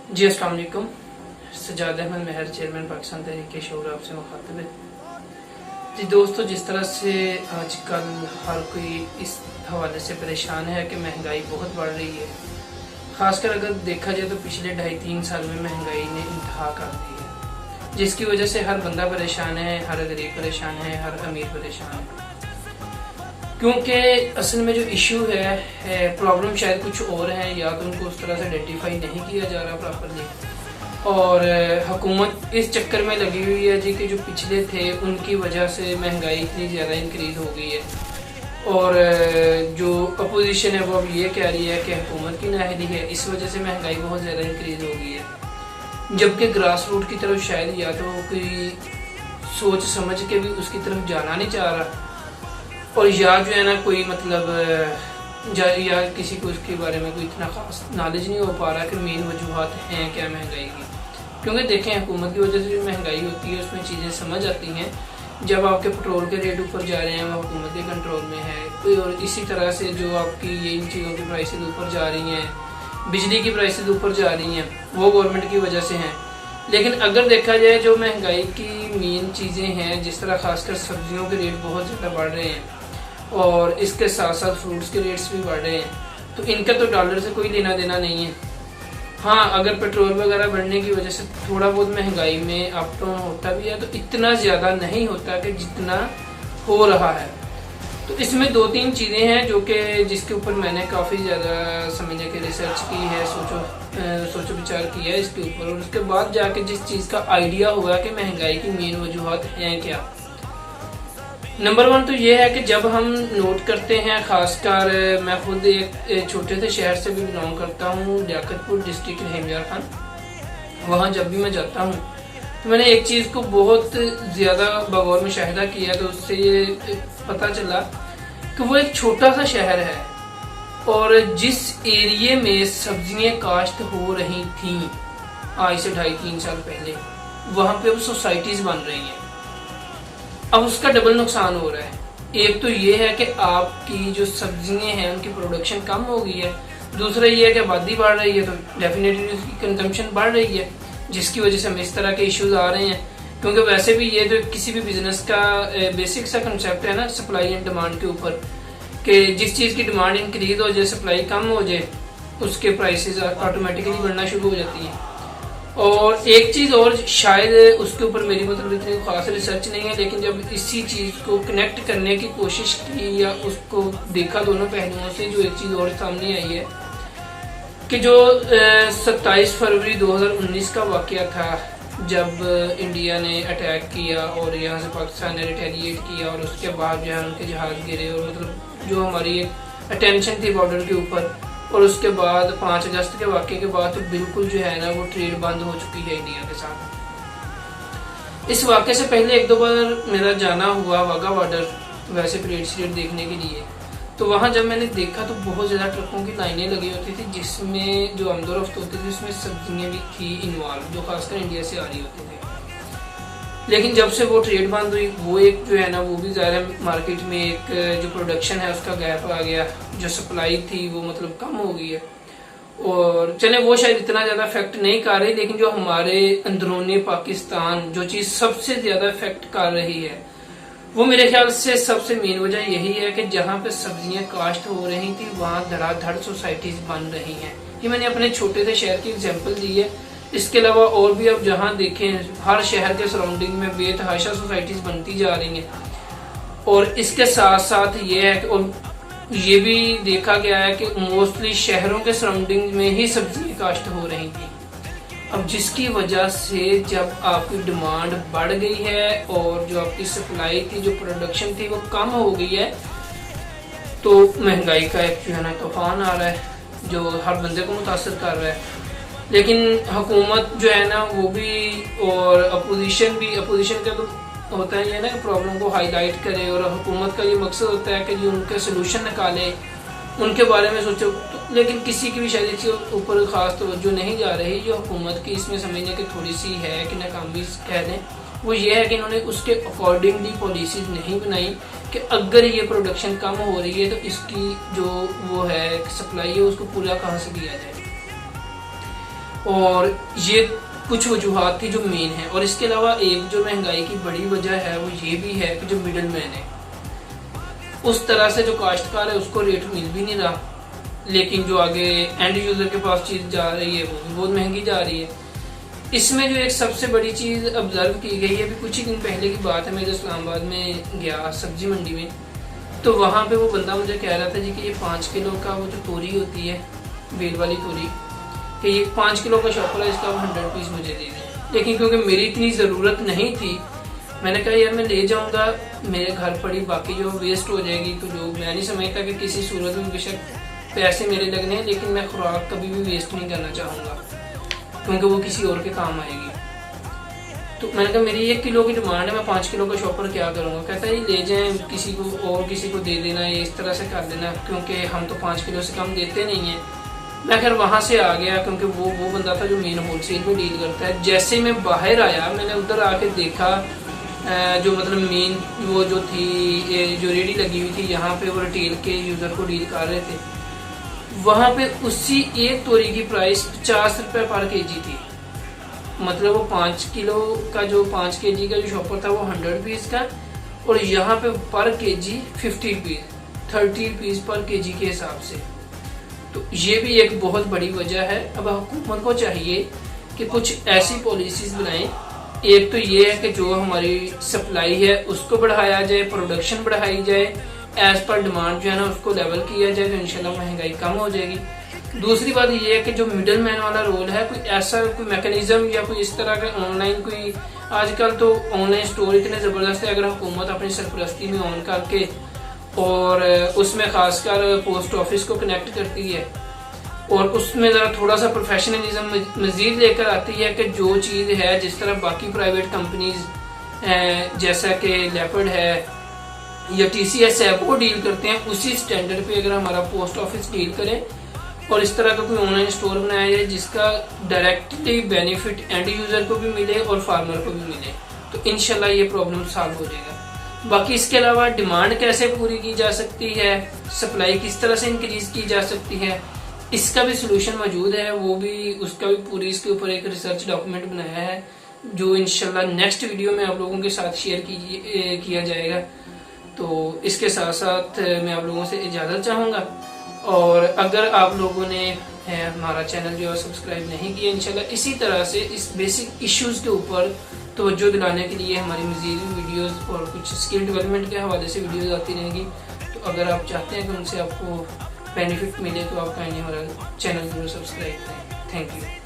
जी अस्सलाम वालेकुम। सजाद अहमद महर, चेयरमैन पाकिस्तान तहरीक शऊर, आपसे मुखातिब है। जी दोस्तों, जिस तरह से आजकल हर कोई इस हवाले से परेशान है कि महंगाई बहुत बढ़ रही है। ख़ासकर अगर देखा जाए तो पिछले 2.5-3 साल में महंगाई ने इंतहा कर दी है, जिसकी वजह से हर बंदा परेशान है, हर गरीब परेशान है, हर अमीर परेशान है। क्योंकि असल में जो इशू है प्रॉब्लम शायद कुछ और है, या तो उनको उस तरह से आइडेंटिफाई नहीं किया जा रहा प्रॉपरली, और हुकूमत इस चक्कर में लगी हुई है जी कि जो पिछले थे उनकी वजह से महंगाई इतनी ज़्यादा इंक्रीज़ हो गई है। और जो अपोजिशन है वो अब ये कह रही है कि हुकूमत की नाअहली है, इस वजह से महंगाई बहुत ज़्यादा इंक्रीज़ हो गई है। जबकि ग्रास रूट की तरफ शायद या तो कोई सोच समझ के भी उसकी तरफ जाना नहीं चाह रहा, और या जो है ना कोई मतलब या किसी को उसके बारे में कोई इतना खास नॉलेज नहीं हो पा रहा कि मेन वजूहत हैं क्या महंगाई की। क्योंकि देखें, हुकूमत की वजह से जो महंगाई होती है उसमें चीज़ें समझ आती हैं। जब आपके पेट्रोल के रेट ऊपर जा रहे हैं वो हुकूमत के कंट्रोल में है, और इसी तरह से जो आपकी ये इन चीज़ों की प्राइसेस ऊपर जा रही हैं, बिजली की प्राइसेस ऊपर जा रही हैं, वो गवर्नमेंट की वजह से हैं। लेकिन अगर देखा जाए जो महंगाई की मेन चीज़ें हैं, जिस तरह खासकर सब्जियों के रेट बहुत ज़्यादा बढ़ रहे हैं और इसके साथ साथ फ्रूट्स के रेट्स भी बढ़ रहे हैं, तो इनका तो डॉलर से कोई लेना देना नहीं है। हाँ, अगर पेट्रोल वगैरह बढ़ने की वजह से थोड़ा बहुत महंगाई में अप डाउन होता भी है, तो इतना ज़्यादा नहीं होता कि जितना हो रहा है। तो इसमें 2-3 चीज़ें हैं जो कि जिसके ऊपर मैंने काफ़ी ज़्यादा समझने की रिसर्च की है, सोचो विचार किया है इसके ऊपर, और उसके बाद जाके जिस चीज़ का आइडिया हुआ कि महंगाई की मेन वजूहत हैं क्या। नंबर 1 तो ये है कि जब हम नोट करते हैं, खासकर मैं खुद एक छोटे से शहर से भी बिलोंग करता हूँ, लियाकतपुर डिस्ट्रिक्ट हेमयार खान। वहाँ जब भी मैं जाता हूँ तो मैंने एक चीज़ को बहुत ज़्यादा बगौर मुशाहिदा किया, तो उससे ये पता चला कि वो एक छोटा सा शहर है, और जिस एरिए में सब्जियाँ काश्त हो रही थी आज से 2.5-3 साल पहले, वहाँ पे अब सोसाइटीज़ बन रही हैं। अब उसका डबल नुकसान हो रहा है। एक तो ये है कि आपकी जो सब्जियां हैं उनकी प्रोडक्शन कम हो गई है, दूसरा ये है कि आबादी बढ़ रही है, तो डेफिनेटली उसकी कंजम्पशन बढ़ रही है, जिसकी वजह से हमें इस तरह के इश्यूज आ रहे हैं। क्योंकि वैसे भी ये तो किसी भी बिजनेस का बेसिक सा कंसेप्ट है ना, सप्लाई एंड डिमांड के ऊपर, कि जिस चीज़ की डिमांड इंक्रीज हो जाए, सप्लाई कम हो जाए, उसके प्राइसेस ऑटोमेटिकली बढ़ना शुरू हो जाती हैं। और एक चीज़ और, शायद उसके ऊपर मेरी मतलब इतनी खास रिसर्च नहीं है, लेकिन जब इसी चीज़ को कनेक्ट करने की कोशिश की या उसको देखा दोनों पहलुओं से, जो एक चीज़ और सामने आई है कि जो 27 फरवरी 2019 का वाक़या था, जब इंडिया ने अटैक किया और यहाँ से पाकिस्तान ने रिटेलिएट किया, और उसके बाद जो है उनके जहाज़ गिरे, और मतलब जो हमारी अटेंशन थी बॉर्डर के ऊपर, और उसके बाद 5 अगस्त के वाक़े के बाद तो बिल्कुल जो है ना वो ट्रेड बंद हो चुकी है इंडिया के साथ। इस वाक़े से पहले 1-2 बार मेरा जाना हुआ वाघा बॉर्डर, वैसे परेड शरेड देखने के लिए। तो वहाँ जब मैंने देखा तो बहुत ज़्यादा ट्रकों की लाइनें लगी होती थी, जिसमें जो आमदोरफ्त होती थी उसमें सब्जियाँ भी थी इन्वॉल्व, जो खासकर इंडिया से आ रही होती थी। लेकिन जब से वो ट्रेड बंद हुई, वो एक जो है ना वो भी ज़्यादा मार्केट में एक जो प्रोडक्शन है उसका गैप आ गया, जो सप्लाई थी वो मतलब कम हो गई है। और चले वो शायद इतना ज़्यादा इफेक्ट नहीं कर रही, लेकिन जो हमारे अंदरूनी पाकिस्तान जो चीज़ सबसे ज़्यादा इफेक्ट कर रही है, वो मेरे ख्याल से सबसे मेन वजह यही है कि जहाँ पे सब्जियाँ काश्त हो रही थी वहाँ धड़ाधड़ सोसाइटीज़ बन रही हैं। ये मैंने अपने छोटे से शहर की एग्जाम्पल दी है। इसके अलावा और भी अब जहाँ देखें, हर शहर के सराउंडिंग में बेतहाशा सोसाइटीज़ बनती जा रही हैं। और इसके साथ साथ ये है कि, और ये भी देखा गया है कि मोस्टली शहरों के सराउंडिंग में ही सब्जियाँ काश्त हो रही थी। अब जिसकी वजह से जब आपकी डिमांड बढ़ गई है और जो आपकी सप्लाई थी, जो प्रोडक्शन थी वो कम हो गई है, तो महंगाई का एक जो है ना तूफान आ रहा है, जो हर बंदे को मुतासर कर रहा है। लेकिन हुकूमत जो है ना वो भी, और अपोजिशन का तो होता है ये ना, प्रॉब्लम को हाईलाइट करे, और हुकूमत का ये मकसद होता है कि जो उनके सोल्यूशन निकाले, उनके बारे में सोचो। तो लेकिन किसी की भी शायद इसके ऊपर खास तवज्जो नहीं जा रही। जो हुकूमत की इसमें समझने की थोड़ी सी है कि नाकामी कह दें, वो ये है कि इन्होंने उसके अकॉर्डिंगली पॉलिसीज नहीं बनाई कि अगर ये प्रोडक्शन कम हो रही है तो इसकी जो वो है सप्लाई है उसको पूरा कहाँ से किया जाए। और ये कुछ वजूहात थी जो मेन है। और इसके अलावा एक जो महंगाई की बड़ी वजह है वो ये भी है कि जो मिडिल मैन है, उस तरह से जो काश्तकार है उसको रेट मिल भी नहीं रहा, लेकिन जो आगे एंड यूजर के पास चीज जा रही है वो भी बहुत महंगी जा रही है। इसमें जो एक सबसे बड़ी चीज ऑब्जर्व की गई है, अभी कुछ ही दिन पहले की बात है, मैं जो इस्लामाबाद में गया सब्जी मंडी में, तो वहाँ पे वो बंदा मुझे कह रहा था जी कि ये 5 किलो का वो जो तोरी होती है, बेल वाली तोरी, कि ये 5 किलो का शॉपर है, इसका 100 पीस मुझे दे दें। लेकिन क्योंकि मेरी इतनी ज़रूरत नहीं थी, मैंने कहा यार मैं ले जाऊंगा, मेरे घर पड़ी बाकी जो वेस्ट हो जाएगी, तो जो मैं नहीं समझता कि किसी सूरत में बेशक पैसे मेरे लगने हैं, लेकिन मैं खुराक कभी भी वेस्ट नहीं करना चाहूँगा क्योंकि वो किसी और के काम आएगी। तो मैंने कहा मेरी 1 किलो की डिमांड है, मैं 5 किलो का शॉपर क्या करूँगा। कहता है ये ले जाएं, किसी को और किसी को दे देना, ये इस तरह से कर देना, क्योंकि हम तो 5 किलो से कम देते नहीं हैं। मैं खैर वहाँ से आ गया क्योंकि वो बंदा था जो मेन होलसेल में डील करता है। जैसे मैं बाहर आया, मैंने उधर आके देखा जो मतलब मेन वो जो थी, जो रेडी लगी हुई थी, यहाँ पे वो रिटेल के यूज़र को डील कर रहे थे, वहाँ पे उसी एक तोरी की प्राइस 50 रुपये पर केजी थी। मतलब वो 5 किलो का जो 5 केजी का जो शॉपर था वो 100 रुपीज़ का, और यहाँ पे पर केजी 50 रुपीज़, 30 रुपीज़ पर केजी के हिसाब से। तो ये भी एक बहुत बड़ी वजह है। अब हुकूमत को चाहिए कि कुछ ऐसी पॉलिसीज बनाएं। एक तो ये है कि जो हमारी सप्लाई है उसको बढ़ाया जाए, प्रोडक्शन बढ़ाई जाए, एज पर डिमांड जो है ना उसको लेवल किया जाए, तो इंशाल्लाह महंगाई कम हो जाएगी। दूसरी बात ये है कि जो मिडल मैन वाला रोल है, कोई ऐसा कोई मैकेनिज्म या कोई इस तरह का ऑनलाइन कोई, आजकल तो ऑनलाइन स्टोर इतने ज़बरदस्त है, अगर हुकूमत अपनी सरपरस्ती में ऑन करके और उसमें खासकर पोस्ट ऑफिस को कनेक्ट करती है और उसमें ज़रा थोड़ा सा प्रोफेशनलिज्म मज़ीद लेकर आती है कि जो चीज़ है, जिस तरह बाकी प्राइवेट कंपनीज जैसा कि लेपर्ड है या TCS है वो डील करते हैं, उसी स्टैंडर्ड पे अगर हमारा पोस्ट ऑफिस डील करे और इस तरह का कोई ऑनलाइन स्टोर बनाया जाए जिसका डायरेक्टली बेनिफिट एंड यूज़र को भी मिले और फार्मर को भी मिले, तो इंशाल्लाह ये प्रॉब्लम सॉल्व हो जाएगा। बाकी इसके अलावा डिमांड कैसे पूरी की जा सकती है, सप्लाई किस तरह से इंक्रीज की जा सकती है, इसका भी सोल्यूशन मौजूद है, वो भी उसका भी पूरी इसके ऊपर एक रिसर्च डॉक्यूमेंट बनाया है जो इंशाल्लाह नेक्स्ट वीडियो में आप लोगों के साथ शेयर किया जाएगा। तो इसके साथ साथ मैं आप लोगों से इजाज़त चाहूँगा, और अगर आप लोगों ने हमारा चैनल जो है सब्सक्राइब नहीं किया, इंशाल्लाह इसी तरह से इस बेसिक इश्यूज़ के ऊपर तवज्जो दिलाने के लिए हमारी मज़ीद वीडियोस और कुछ स्किल डेवलपमेंट के हवाले से वीडियोस आती रहेंगी। तो अगर आप चाहते हैं कि उनसे आपको बेनिफिट मिले तो आप काइंडली हमारा चैनल जरूर सब्सक्राइब करें। Thank you.